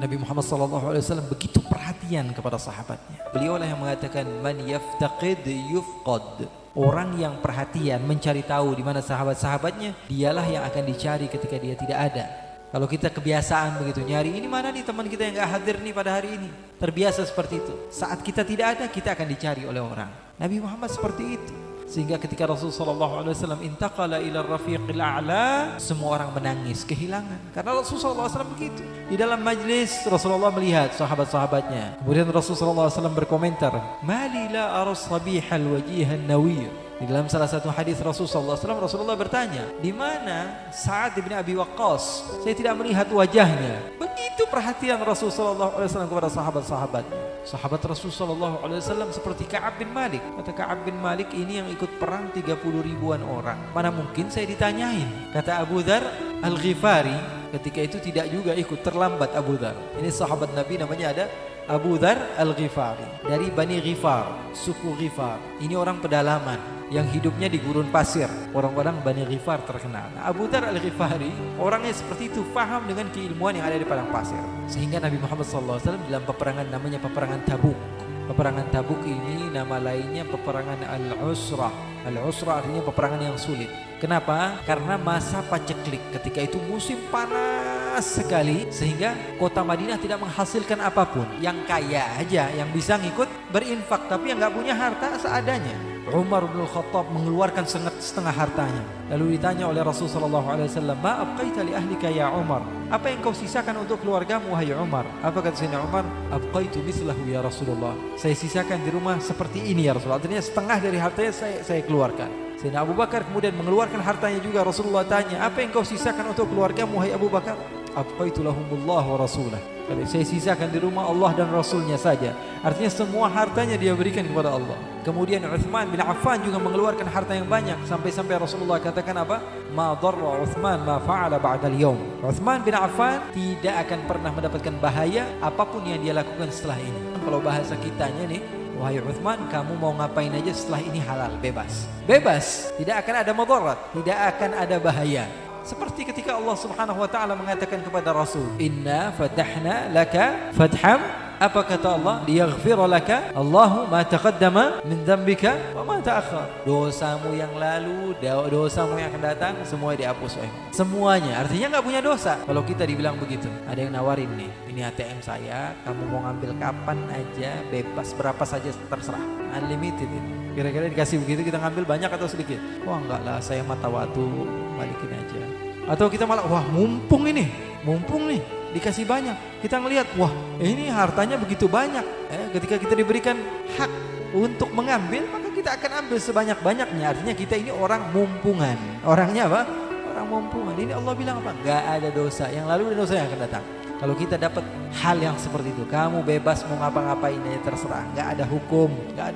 Nabi Muhammad SAW begitu perhatian kepada sahabatnya. Beliau lah yang mengatakan, man yaftaqid yufqad. Orang yang perhatian mencari tahu di mana sahabat-sahabatnya, dialah yang akan dicari ketika dia tidak ada. Kalau kita kebiasaan begitu nyari, ini mana nih teman kita yang gak hadir nih pada hari ini, terbiasa seperti itu. Saat kita tidak ada, kita akan dicari oleh orang. Nabi Muhammad seperti itu. Sehingga ketika Rasulullah SAW intaqala ila rafiqil a'la, semua orang menangis kehilangan. Karena Rasulullah SAW begitu. Di dalam majlis Rasulullah melihat sahabat-sahabatnya. Kemudian Rasulullah SAW berkomentar, mali la aras sabihal wajihan nawir. Di dalam salah satu hadis Rasulullah bertanya, di mana Sa'ad bin Abi Waqqas? Saya tidak melihat wajahnya. Begitu perhatian Rasulullah SAW kepada sahabat-sahabatnya. Sahabat Rasulullah SAW seperti Ka'ab bin Malik. Kata Ka'ab bin Malik, ini yang ikut perang 30 ribuan orang. Mana mungkin saya ditanyain? Kata Abu Dzar Al-Ghifari, ketika itu tidak juga ikut, terlambat Abu Dzar. Ini sahabat Nabi, namanya ada Abu Dzar Al-Ghifari, dari Bani Ghifar, suku Ghifar. Ini orang pedalaman yang hidupnya di gurun pasir. Orang-orang Bani Ghifar terkenal. Nah, Abu Dzar Al-Ghifari orangnya seperti itu, paham dengan keilmuan yang ada di padang pasir. Sehingga Nabi Muhammad SAW dalam peperangan namanya peperangan Tabuk. Peperangan Tabuk ini nama lainnya peperangan Al-Usrah. Al-Usrah artinya peperangan yang sulit. Kenapa? Karena masa paceklik. Ketika itu musim panas sekali, sehingga kota Madinah tidak menghasilkan apapun. Yang kaya aja yang bisa ngikut berinfak, tapi yang gak punya harta seadanya. Umar bin Khattab mengeluarkan setengah hartanya. Lalu ditanya oleh Rasulullah SAW, ma abqaita li ahlika ya Umar? Apa yang kau sisakan untuk keluargamu wahai Umar? Apa kata Sayyidina Umar? Abqaitu mislahu ya Rasulullah. Saya sisakan di rumah seperti ini ya Rasulullah. Artinya setengah dari hartanya saya keluarkan. Sayyidina Abu Bakar kemudian mengeluarkan hartanya juga. Rasulullah tanya, apa yang kau sisakan untuk keluargamu wahai Abu Bakar? Abqaitu lahumullah wa rasulah. Kalau saya sisakan di rumah Allah dan Rasulnya saja. Artinya semua hartanya dia berikan kepada Allah. Kemudian Uthman bin Affan juga mengeluarkan harta yang banyak. Sampai-sampai Rasulullah katakan apa? Ma dharra Uthman ma fa'ala ba'dal yawm. Uthman bin Affan tidak akan pernah mendapatkan bahaya apapun yang dia lakukan setelah ini. Kalau bahasa kitanya nih, wahai Uthman, kamu mau ngapain aja setelah ini halal, bebas. Bebas, tidak akan ada madarat, tidak akan ada bahaya. Seperti ketika Allah Subhanahu wa taala mengatakan kepada Rasul, "Inna fatahna laka fatham." Apa kata Allah? "Liyaghfira laka Allahu ma taqaddama min dzambika wa ma ta'akhkhar." Dosamu yang lalu, dosamu yang akan datang, semua dihapus oleh semuanya. Artinya enggak punya dosa. Kalau kita dibilang begitu, ada yang nawarin nih, "Ini ATM saya, kamu mau ngambil kapan aja, bebas, berapa saja terserah. Unlimited ini." Kira-kira dikasih begitu, kita ngambil banyak atau sedikit? Wah enggak lah, saya mata waktu, balikin aja. Atau kita malah, wah mumpung nih, dikasih banyak. Kita ngelihat, wah ini hartanya begitu banyak. Ketika kita diberikan hak untuk mengambil, maka kita akan ambil sebanyak-banyaknya. Artinya kita ini orang mumpungan. Orangnya apa? Orang mumpungan. Ini Allah bilang apa? Gak ada dosa yang lalu dan dosa yang akan datang. Kalau kita dapat hal yang seperti itu, kamu bebas mau ngapa-ngapain aja terserah. Gak ada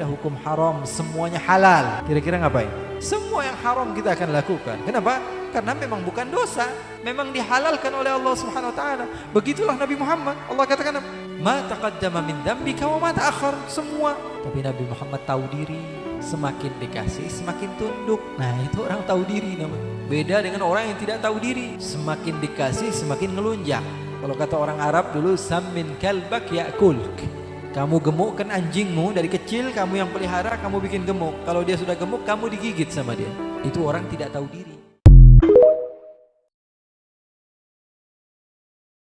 hukum haram, semuanya halal. Kira-kira ngapain? Semua yang haram kita akan lakukan. Kenapa? Karena memang bukan dosa, memang dihalalkan oleh Allah Subhanahu wa taala. Begitulah Nabi Muhammad. Allah katakan, "Ma taqaddama min dzambika wa ma ta'akhkhar." Semua. Tapi Nabi Muhammad tahu diri. Semakin dikasih, semakin tunduk. Nah, itu orang tahu diri namanya. Beda dengan orang yang tidak tahu diri. Semakin dikasih, semakin ngelunjak. Kalau kata orang Arab dulu, "Sammin kalbak ya'kulk." Kamu gemukkan anjingmu dari kecil, kamu yang pelihara, kamu bikin gemuk. Kalau dia sudah gemuk, kamu digigit sama dia. Itu orang tidak tahu diri.